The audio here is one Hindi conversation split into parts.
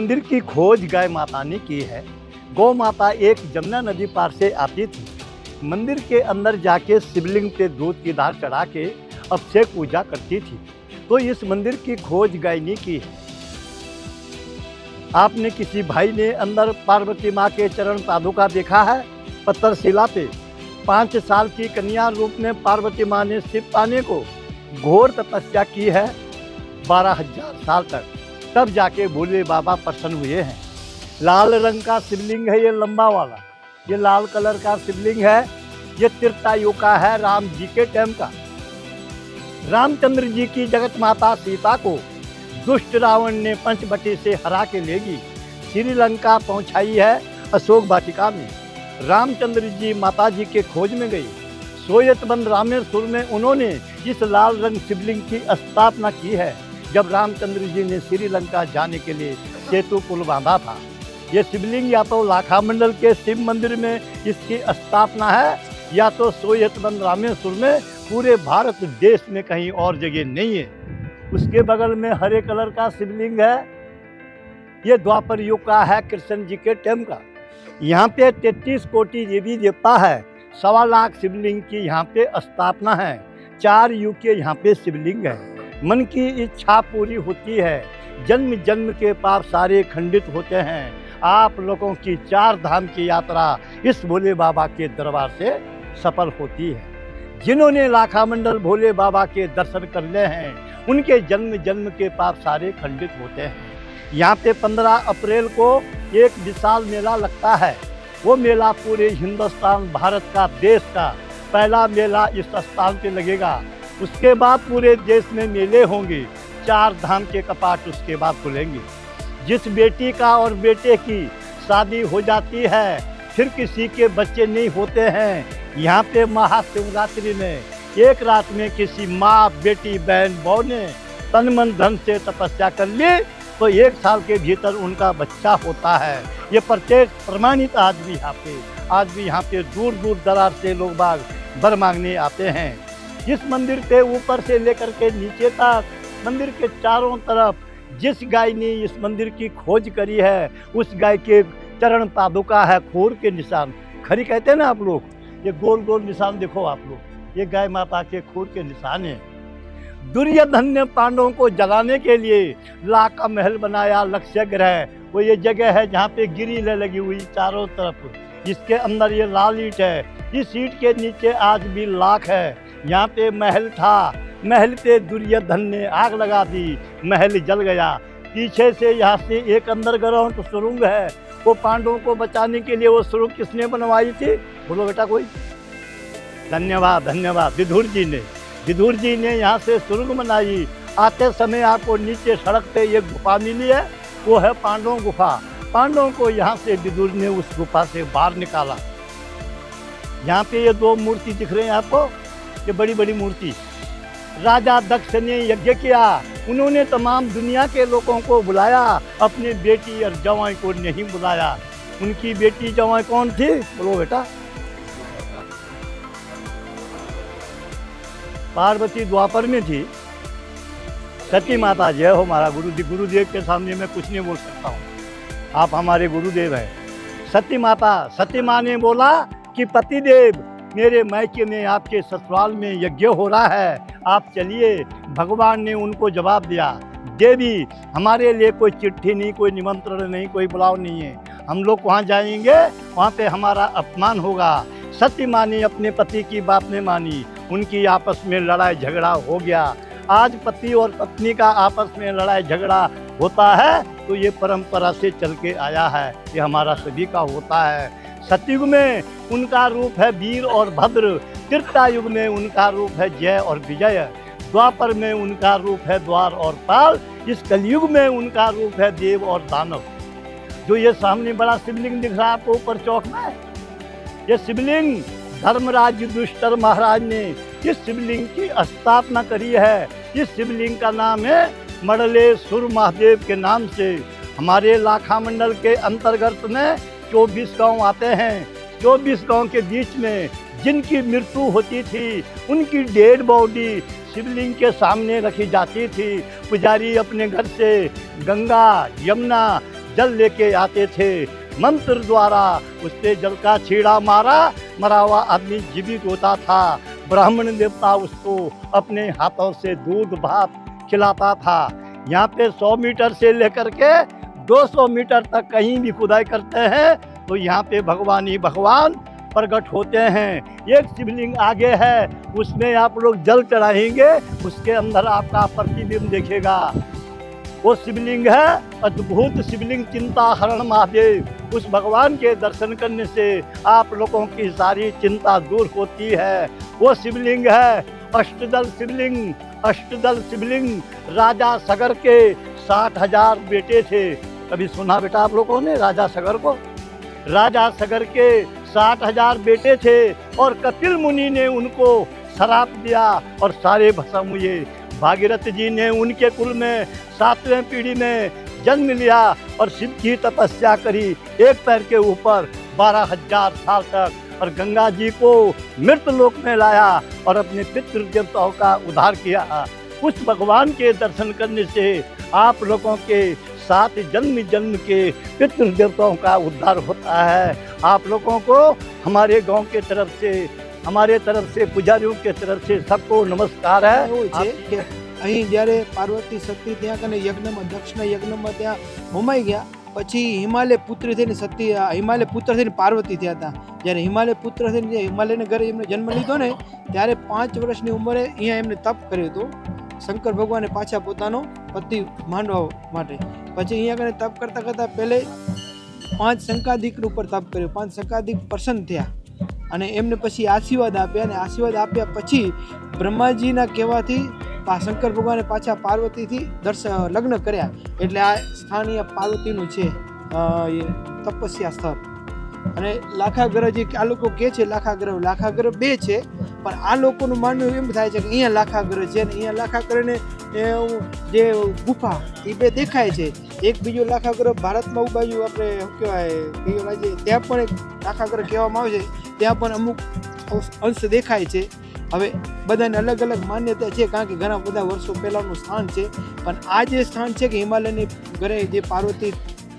मंदिर की खोज गाय माता ने की है। गौ माता एक जमुना नदी पार से आती थी। मंदिर के अंदर जाके शिवलिंग पे दूध की धार चढ़ा के अभिषेक पूजा करती थी। तो इस मंदिर की खोज गाय ने की है। आपने किसी भाई ने अंदर पार्वती माँ के चरण पादुका देखा है? पत्थर शिला पे 5 साल की कन्या रूप में पार्वती माँ ने शिव पाने को घोर तपस्या की है 12,000 साल तक, तब जाके भोले बाबा प्रसन्न हुए हैं। लाल रंग का शिवलिंग है, ये लंबा वाला, ये लाल कलर का शिवलिंग है। ये त्रेतायुग का है, राम जी के टाइम का। रामचंद्र जी की जगत माता सीता को दुष्ट रावण ने पंचवटी से हरा के लेगी श्रीलंका पहुंचाई है। अशोक वाटिका में रामचंद्र जी माता जी के खोज में गई। सोयतबंद रामेश्वर में उन्होंने इस लाल रंग शिवलिंग की स्थापना की है। जब रामचंद्र जी ने श्रीलंका जाने के लिए सेतु पुल बांधा था। ये शिवलिंग या तो लाखामंडल के शिव मंदिर में इसकी स्थापना है, या तो सोयतबंद रामेश्वर में, पूरे भारत देश में कहीं और जगह नहीं है। उसके बगल में हरे कलर का शिवलिंग है, ये द्वापर युग का है, कृष्ण जी के टाइम का। यहाँ पे 33 कोटि देवी देवता है। 1.25 लाख शिवलिंग की यहाँ पे स्थापना है। 4 युग के यहाँ पे शिवलिंग है। मन की इच्छा पूरी होती है। जन्म जन्म के पाप सारे खंडित होते हैं। आप लोगों की 4 धाम की यात्रा इस भोले बाबा के दरबार से सफल होती है। जिन्होंने लाखामंडल भोले बाबा के दर्शन कर ले हैं, उनके जन्म जन्म के पाप सारे खंडित होते हैं। यहाँ पे 15 अप्रैल को एक विशाल मेला लगता है। वो मेला पूरे हिंदुस्तान, भारत का, देश का पहला मेला इस स्थान पे लगेगा। उसके बाद पूरे देश में मेले होंगे। 4 धाम के कपाट उसके बाद खुलेंगे। जिस बेटी का और बेटे की शादी हो जाती है, फिर किसी के बच्चे नहीं होते हैं, यहाँ पे महाशिवरात्रि में एक रात में किसी माँ, बेटी, बहन, बहू ने तन मन धन से तपस्या कर ली तो 1 साल के भीतर उनका बच्चा होता है। ये प्रत्येक प्रमाणित आज भी यहाँ पे दूर दूर दराज से लोग बाग वर मांगने आते हैं। इस मंदिर पे ऊपर से लेकर के नीचे तक मंदिर के चारों तरफ जिस गाय ने इस मंदिर की खोज करी है, उस गाय के चरण पादुका है, खोर के निशान, खरी कहते हैं ना आप लोग, ये गोल गोल निशान देखो आप लोग, ये गाय माता के खोर के निशान है। दुर्योधन ने पांडवों को जलाने के लिए लाख का महल बनाया, लक्ष्य ग्रह, वो ये जगह है जहाँ पे गिरिल लगी हुई चारों तरफ। इसके अंदर ये लाल ईंट है, इस ईंट के नीचे आज भी लाख है। यहाँ पे महल था, महल पे दुर्योधन ने आग लगा दी, महल जल गया। पीछे से यहाँ से एक अंडरग्राउंड सुरंग है, वो पांडवों को बचाने के लिए वो सुरंग किसने बनवाई थी? बोलो बेटा कोई। धन्यवाद धन्यवाद, विदुर जी ने यहाँ से सुरंग बनाई। आते समय आपको नीचे सड़क पे एक गुफा मिली है, वो है पांडव गुफा। पांडवों को यहाँ से विदुर ने उस गुफा से बाहर निकाला। यहाँ पे ये 2 मूर्ति दिख रहे हैं आपको, ये बड़ी बड़ी मूर्ति। राजा दक्ष ने यज्ञ किया, उन्होंने तमाम दुनिया के लोगों को बुलाया, अपनी बेटी और जवाई को नहीं बुलाया। उनकी बेटी जवाई कौन थी? बोलो बेटा। पार्वती द्वापर में थी, सती माता। जय हो हमारा गुरुदेव के सामने मैं कुछ नहीं बोल सकता हूँ, आप हमारे गुरुदेव हैं। सती माँ ने बोला कि पतिदेव, मेरे मायके में आपके ससुराल में यज्ञ हो रहा है, आप चलिए। भगवान ने उनको जवाब दिया, देवी हमारे लिए कोई चिट्ठी नहीं, कोई निमंत्रण नहीं, कोई बुलाव नहीं है, हम लोग वहाँ जाएंगे, वहाँ पे हमारा अपमान होगा। सती माँ ने अपने पति की बात नहीं मानी, उनकी आपस में लड़ाई झगड़ा हो गया। आज पति और पत्नी का आपस में लड़ाई झगड़ा होता है तो ये परंपरा से चल के आया है, ये हमारा सभी का होता है। सतयुग में उनका रूप है वीर और भद्र, त्रेता युग में उनका रूप है जय और विजय, द्वापर में उनका रूप है द्वार और पाल, इस कलयुग में उनका रूप है देव और दानव। जो ये सामने बड़ा शिवलिंग दिख रहा है आपको ऊपर चौक में, ये शिवलिंग धर्मराज युधिष्ठिर महाराज ने इस शिवलिंग की स्थापना करी है। इस शिवलिंग का नाम है मडलेश्वर महादेव के नाम से। हमारे लाखामंडल के अंतर्गत में 24 गांव आते हैं। 24 गांव के बीच में जिनकी मृत्यु होती थी, उनकी डेड बॉडी शिवलिंग के सामने रखी जाती थी। पुजारी अपने घर से गंगा, यमुना, जल लेके आते थे। मंत्र द्वारा उसने जल का छीड़ा मारा, मरा हुआ आदमी जीवित होता था। ब्राह्मण देवता उसको अपने हाथों से दूध भात खिलाता था। यहाँ पे 100 मीटर से लेकर के 200 मीटर तक कहीं भी खुदाई करते हैं तो यहाँ पे भगवान ही भगवान प्रकट होते हैं। एक शिवलिंग आगे है, उसमें आप लोग जल चढ़ाएंगे, उसके अंदर आपका प्रतिबिंब देखेगा। वो शिवलिंग है अद्भुत शिवलिंग चिंता हरण महादेव। उस भगवान के दर्शन करने से आप लोगों की सारी चिंता दूर होती है। वो शिवलिंग है अष्टदल शिवलिंग। अष्टदल शिवलिंग राजा सगर के 60,000 बेटे थे। कभी सुना बेटा आप लोगों ने राजा सगर को? राजा सगर के 60,000 बेटे थे और कपिल मुनि ने उनको श्राप दिया और सारे भस्म हुए। भागीरथ जी ने उनके कुल में 7वें पीढ़ी में जन्म लिया और शिव की तपस्या करी एक पैर के ऊपर 12,000 साल तक, और गंगा जी को मृत लोक में लाया और अपने पितृ देवताओं का उद्धार किया। उस भगवान के दर्शन करने से आप लोगों के 7 जन्म जन्म के पितृ देवताओं का उद्धार होता है। आप लोगों को हमारे गांव के तरफ से, हमारे तरफ से, पुजारियों के तरफ से सबको नमस्कार है। એવું છે કે અહીં જ્યારે પાર્વતી સતી ત્યાં કને યજ્ઞમાં દક્ષના યજ્ઞમાં ત્યાં હોમાઈ ગયા પછી હિમાલય પુત્ર થઈને સતી હિમાલય પુત્ર થઈને પાર્વતી થયા હતા। જ્યારે હિમાલય પુત્ર થઈને જે હિમાલયના ઘરે એમને જન્મ લીધો ને ત્યારે 5 વર્ષની ઉંમરે અહીંયા એમને તપ કર્યું હતું શંકર ભગવાને પાછા પોતાનો પતિ માંડવા માટે। પછી અહીંયા કને તપ કરતા કરતા પહેલે 5 શંકાદિક ઉપર તપ કર્યું। 5 શંકાદિક પ્રસન્ન થયા અને એમને પછી આશીર્વાદ આપ્યા અને આશીર્વાદ આપ્યા પછી બ્રહ્માજીના કહેવાથી શંકર ભગવાને પાછા પાર્વતીથી લગ્ન કર્યા। એટલે આ સ્થાન અહીંયા પાર્વતીનું છે તપસ્યા સ્થળ। અને લાખાગ્રહ જે આ લોકો કહે છે લાખાગ્રહ 2 છે પણ આ લોકોનું માનવું એમ થાય છે કે અહીંયા લાખાગ્રહ છે અને અહીંયા લાખાગ્રહને જે ગુફા એ 2 દેખાય છે। એક બીજો લાખાગ્રહ ભારતમાં બાજુ આપણે શું કહેવાય કયો રાજ્ય ત્યાં પણ એક લાખાગ્રહ કહેવામાં આવે છે, ત્યાં પણ અમુક અંશ દેખાય છે। હવે બધાને અલગ અલગ માન્યતા છે કારણ કે ઘણા બધા વર્ષો પહેલાંનું સ્થાન છે, પણ આ જે સ્થાન છે કે હિમાલયની ઘરે જે પાર્વતી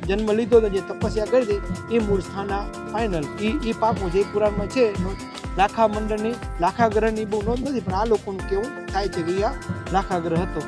જન્મ લીધો હતો જે તપસ્યા કરી હતી એ મૂળ સ્થાન આ ફાઇનલ એ પાકું છે। એ પુરાણમાં છે લાખા મંડળની લાખાગ્રહની બહુ નોંધ નથી પણ આ લોકોનું કેવું થાય છે કે આ લાખાગ્રહ હતો।